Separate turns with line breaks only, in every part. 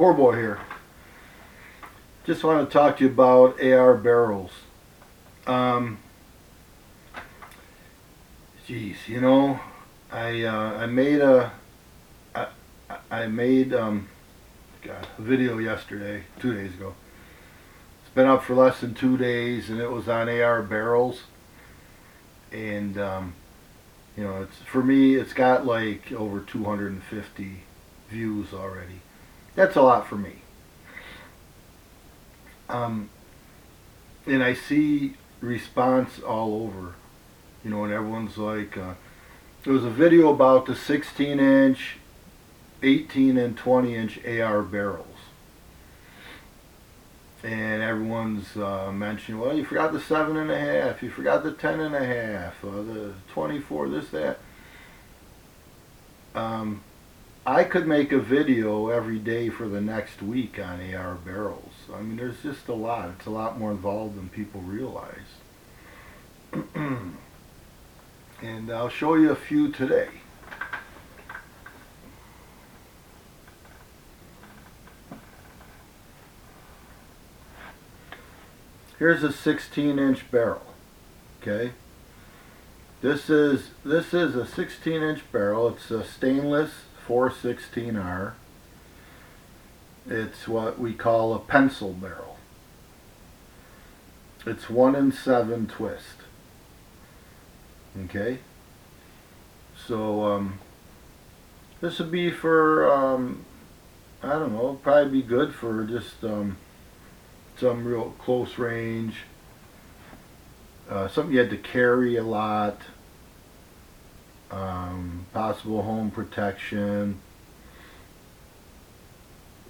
Poor boy here. Just want to talk to you about AR barrels. Um, Geez, you know, I made I, I made God, a video yesterday, 2 days ago. It's been up for less than 2 days, and it was on AR barrels. And you know, it's for me, it's got like over 250 views already. That's a lot for me. And I see response all over, you know, and everyone's like, there was a video about the 16-inch, 18 and 20-inch AR barrels. And everyone's mentioning, well, you forgot the 7.5, you forgot the 10.5, the 24, this, that. I could make a video every day for the next week on AR barrels. I mean, there's just a lot. It's a lot more involved than people realize. And I'll show you a few today. Here's a 16-inch barrel. Okay. This is a 16-inch barrel. It's a stainless 416R. It's what we call a pencil barrel. It's 1-in-7 twist. Okay. So this would be for I don't know, probably be good for just some real close range. Something you had to carry a lot. Possible home protection.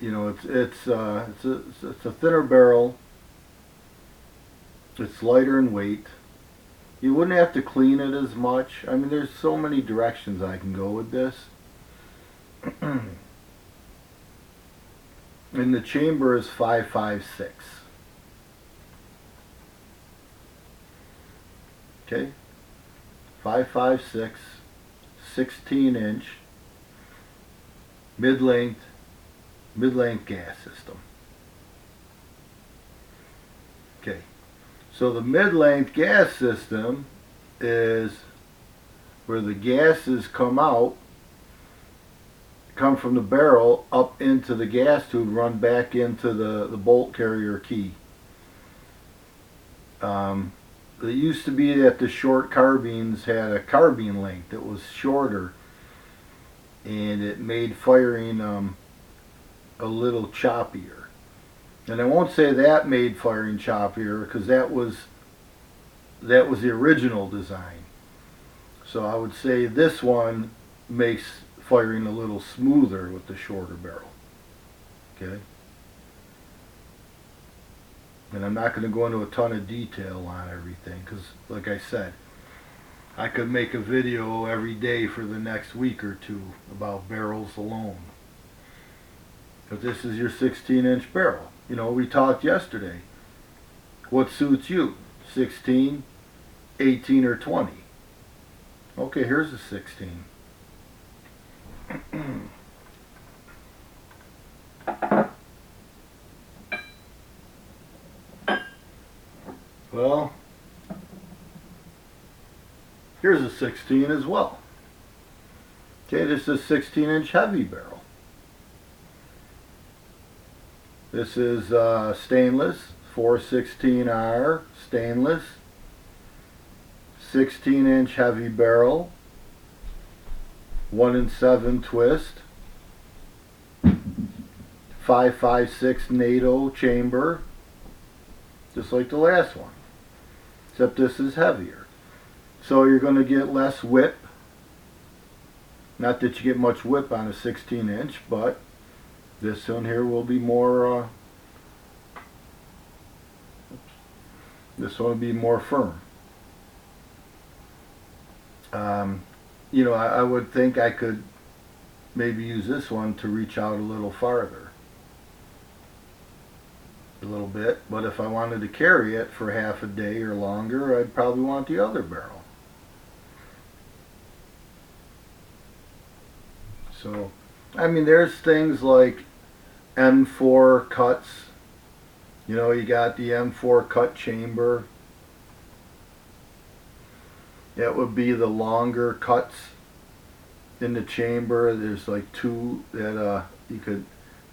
You know, it's a thinner barrel. It's lighter in weight. You wouldn't have to clean it as much. I mean, there's so many directions I can go with this. And the chamber is 5.56. Okay, 5.56, 16-inch, mid-length gas system. Okay, so the mid-length gas system is where the gases come from the barrel up into the gas tube, run back into the bolt carrier key. It used to be that the short carbines had a carbine length that was shorter, and it made firing a little choppier. And I won't say that made firing choppier, because that was the original design. So I would say this one makes firing a little smoother with the shorter barrel. Okay. And I'm not going to go into a ton of detail on everything, because like I said, I could make a video every day for the next week or two about barrels alone. But this is your 16-inch barrel. You know, we talked yesterday. What suits you? 16, 18, or 20? Okay, here's a 16. Well, here's a 16 as well. Okay, this is a 16-inch heavy barrel. This is stainless, 416R stainless, 16-inch heavy barrel, 1-in-7 twist, 5.56 NATO chamber, just like the last one, except this is heavier. So you're going to get less whip. Not that you get much whip on a 16-inch, but this one here will be more, this one will be more firm. You know, I would think I could maybe use this one to reach out a little farther. A little bit, but if I wanted to carry it for half a day or longer, I'd probably want the other barrel. So, I mean, there's things like M4 cuts. You know, you got the M4 cut chamber. That would be the longer cuts in the chamber. There's like two that you could,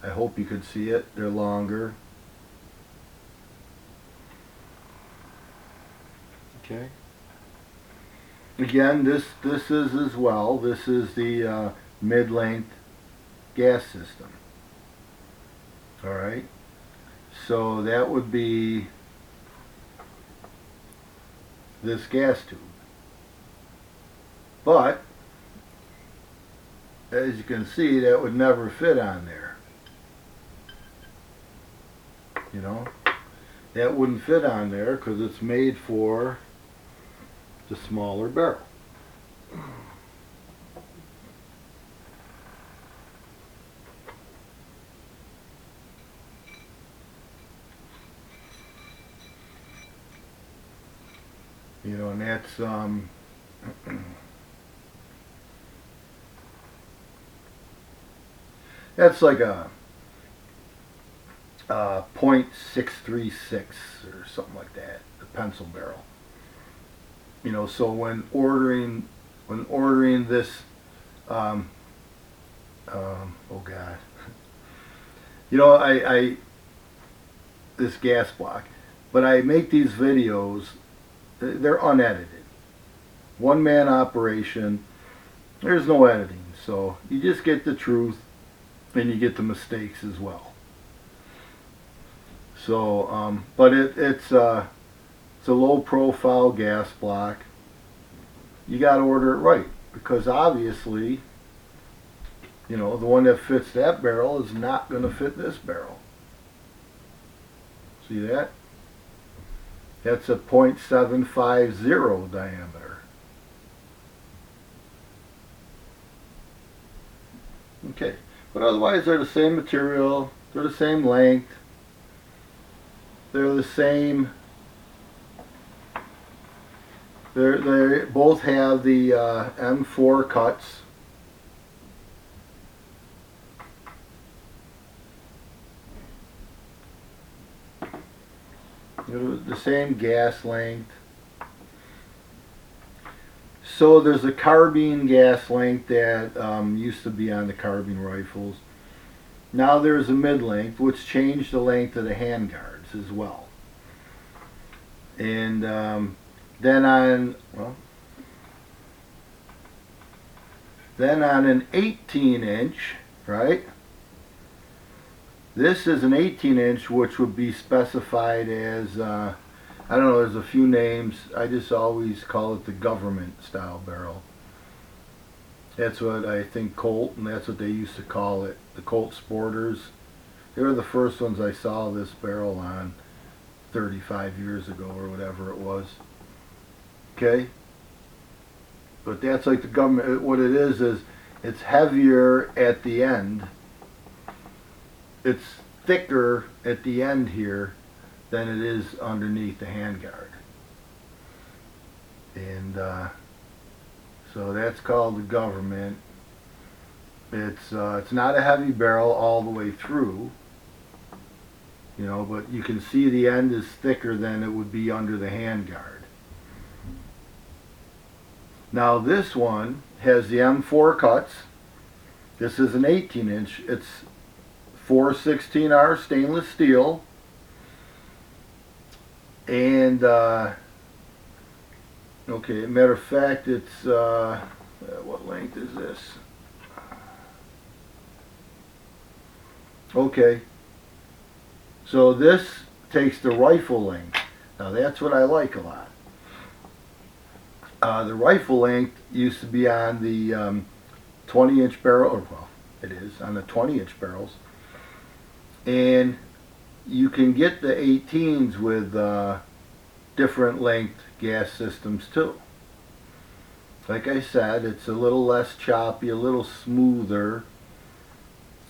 I hope you could see it. They're longer. Okay. Again, this is as well. This is the mid-length gas system. All right. So that would be this gas tube. But as you can see, that would never fit on there. You know, that wouldn't fit on there because it's made for the smaller barrel. You know, and that's that's like a .636 or something like that, the pencil barrel. You know, so when ordering this, oh God, you know, I this gas block, but I make these videos. They're unedited, one-man operation. There's no editing, so you just get the truth, and you get the mistakes as well. So, but it's a low-profile gas block. You got to order it right, because obviously, you know, the one that fits that barrel is not going to fit this barrel. See that? That's a .750 diameter. Okay, but otherwise they're the same material, they're the same length, they're the same. They both have the M4 cuts. The same gas length. So there's a carbine gas length that used to be on the carbine rifles. Now there's a mid-length, which changed the length of the handguards as well. And then on an 18-inch, right? This is an 18-inch, which would be specified as, I don't know, there's a few names. I just always call it the government style barrel. That's what I think Colt, and that's what they used to call it, the Colt Sporters. They were the first ones I saw this barrel on 35 years ago or whatever it was. Okay? But that's like the government, what it is it's heavier at the end. It's thicker at the end here than it is underneath the handguard. And so that's called the government. It's not a heavy barrel all the way through, you know, but you can see the end is thicker than it would be under the handguard. Now this one has the M4 cuts. This is an 18-inch. It's 416R stainless steel. And okay, matter of fact, it's what length is this? Okay, so this takes the rifle length. Now that's what I like a lot. The rifle length used to be on the 20-inch barrel, or well, it is on the 20-inch barrels, and you can get the 18s with different length gas systems too. Like I said, it's a little less choppy, a little smoother.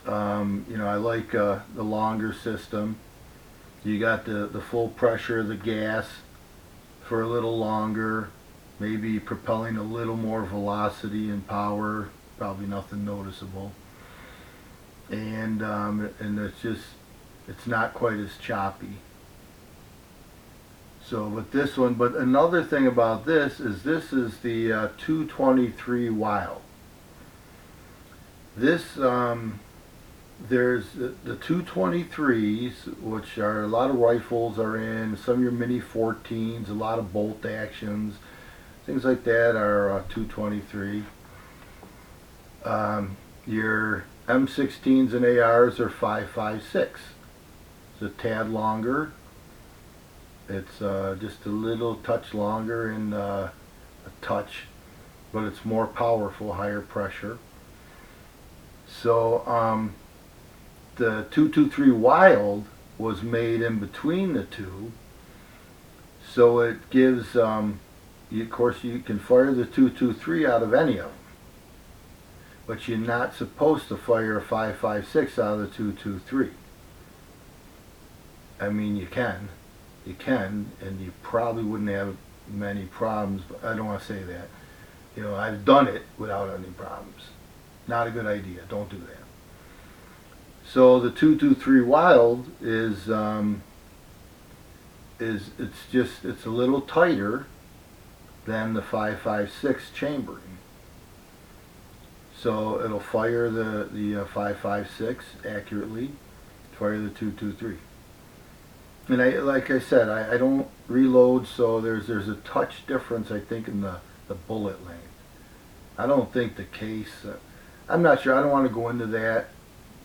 You know, I like the longer system. You got the full pressure of the gas for a little longer, maybe propelling a little more velocity and power, probably nothing noticeable. and it's not quite as choppy. So with this one, but another thing about this is the 223 Wild. This there's the 223s, which are a lot of rifles are in, some of your mini 14s, a lot of bolt actions, things like that are 223. Your M16s and ARs are 5.56. It's a tad longer. It's just a little touch longer in a touch, but it's more powerful, higher pressure. So the 223 Wild was made in between the two, so it gives, of course you can fire the 223 out of any of them, but you're not supposed to fire a 5.56 out of the 223. I mean, you can, and you probably wouldn't have many problems, but I don't want to say that. You know, I've done it without any problems. Not a good idea. Don't do that. So the 223 Wild is it's a little tighter than the 5.56 chambering. So it'll fire the 5.56 accurately, fire the 223. And like I said, I don't reload, so there's a touch difference, I think, in the bullet length. I don't think the case, I'm not sure, I don't want to go into that.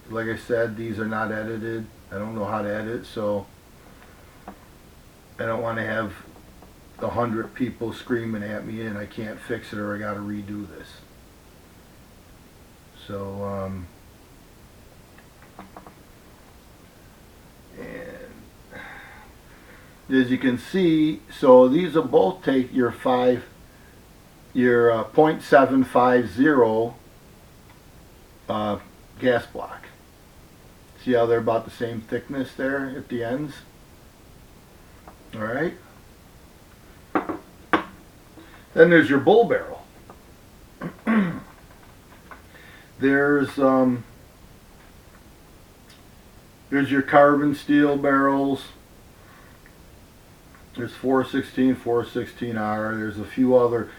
Like I said, these are not edited. I don't know how to edit, so I don't want to have 100 people screaming at me and I can't fix it, or I got to redo this. So, and as you can see, so these will both take your .750 gas block. See how they're about the same thickness there at the ends? Alright. Then there's your bull barrel. There's your carbon steel barrels. There's 416, 416R. There's a few other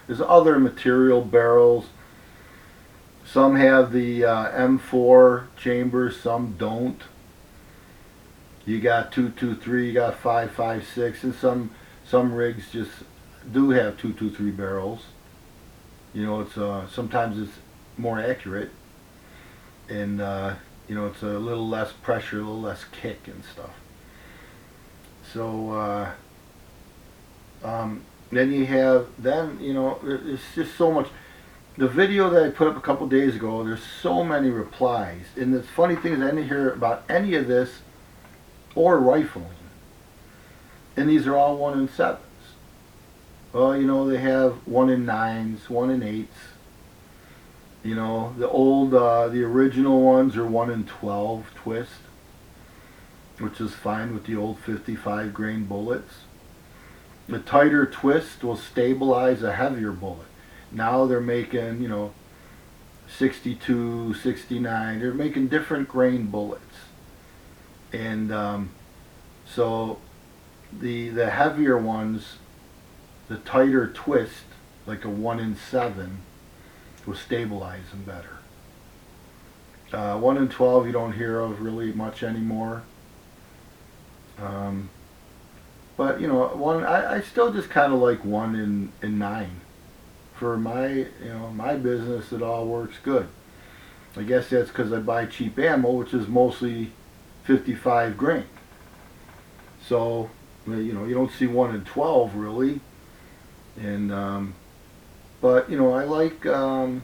material barrels. Some have the M4 chambers, some don't. You got 223, you got 5.56, and some rigs just do have 223 barrels. You know, it's sometimes it's more accurate, and you know, it's a little less pressure, a little less kick and stuff. So then you have, you know, it's just so much. The video that I put up a couple days ago, there's so many replies, and the funny thing is I didn't hear about any of this or rifling, and these are all 1 in 7s. Well, you know, they have 1 in 9s, 1 in 8s. You know, the old, the original ones are 1 in 12 twist, which is fine with the old 55 grain bullets. The tighter twist will stabilize a heavier bullet. Now they're making, you know, 62, 69. They're making different grain bullets. And so the heavier ones, the tighter twist, like a 1 in 7, will stabilize them better. 1 in 12 you don't hear of really much anymore. But you know, I still just kind of like 1 in 9. For my my business, it all works good. I guess that's because I buy cheap ammo, which is mostly 55 grain. So you know, you don't see 1 in 12 really. And but you know, I like a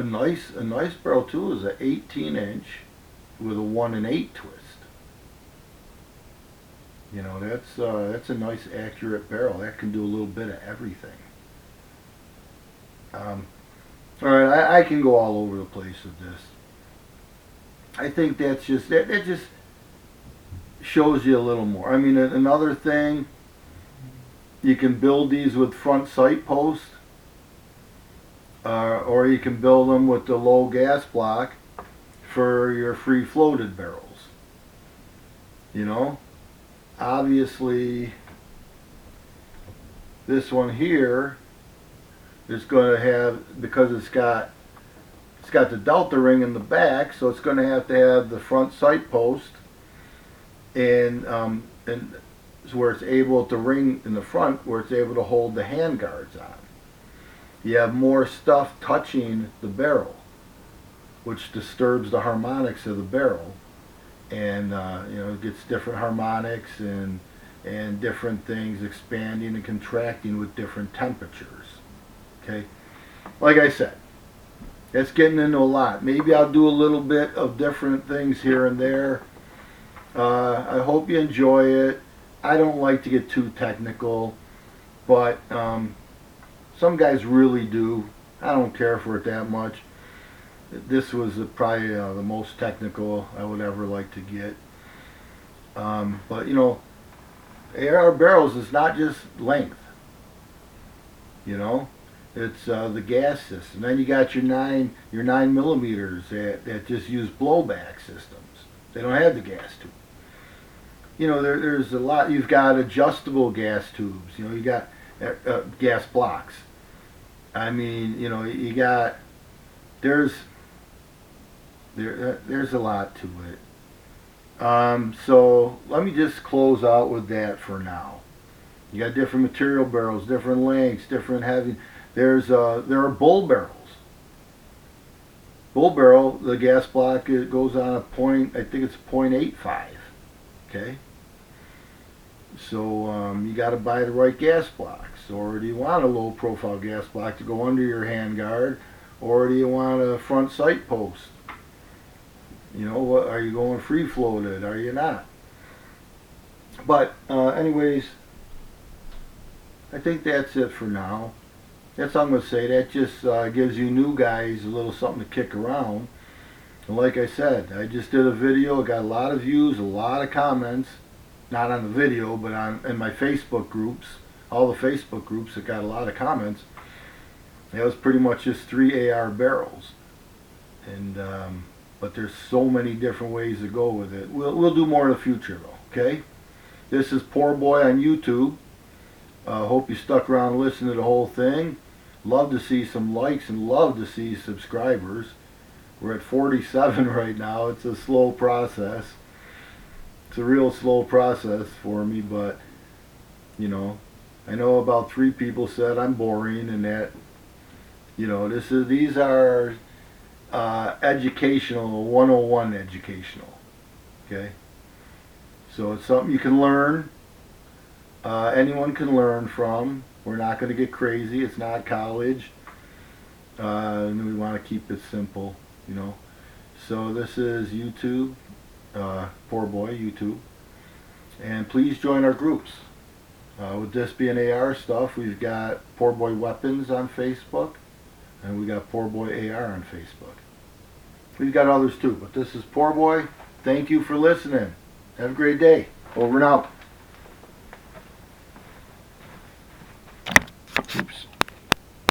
nice barrel too is an 18-inch with a 1 in 8 twist. You know, that's a nice accurate barrel. That can do a little bit of everything. Alright, I can go all over the place with this. I think that's just, that just shows you a little more. I mean, another thing, you can build these with front sight posts. or you can build them with the low gas block for your free floated barrels. You know, obviously this one here is going to have, because it's got the delta ring in the back, so it's going to have the front sight post, and where it's able to ring in the front, where it's able to hold the hand guards on. You have more stuff touching the barrel, which disturbs the harmonics of the barrel, and you know, it gets different harmonics and different things expanding and contracting with different temperatures. Okay, like I said, that's getting into a lot. Maybe I'll do a little bit of different things here and there. I hope you enjoy it. I don't like to get too technical, but some guys really do. I don't care for it that much. This was probably the most technical I would ever like to get. But you know, AR barrels is not just length. You know, it's the gas system. Then you got your 9mm that just use blowback systems. They don't have the gas tube. You know, there's a lot. You've got adjustable gas tubes. You know, you got gas blocks. I mean, you know, you got there's a lot to it. So let me just close out with that for now. You got different material barrels, different lengths, different heavy. There are bull barrels. Bull barrel, the gas block, it goes on a point. I think it's 0.85. Okay. So you got to buy the right gas blocks. Or do you want a low profile gas block to go under your handguard, or do you want a front sight post? You know, what are you going free floated? Are you not? But anyways, I think that's it for now. That's all I'm going to say. That just gives you new guys a little something to kick around. And like I said, I just did a video. It got a lot of views, a lot of comments. Not on the video, but in my Facebook groups. All the Facebook groups, it got a lot of comments. That was pretty much just 3 AR barrels. And but there's so many different ways to go with it. We'll do more in the future though, okay? This is Poor Boy on YouTube. Hope you stuck around and listened to the whole thing. Love to see some likes and love to see subscribers. We're at 47 right now. It's a slow process. It's a real slow process for me, but you know, I know about 3 people said I'm boring, and that, you know, these are educational, 101 educational. Okay, so it's something you can learn. Anyone can learn from. We're not going to get crazy. It's not college, and we want to keep it simple, you know. So this is YouTube, Poor Boy YouTube, and please join our groups. With this being AR stuff, we've got Poor Boy Weapons on Facebook, and we got Poor Boy AR on Facebook. We've got others too, but this is Poor Boy. Thank you for listening. Have a great day. Over and out.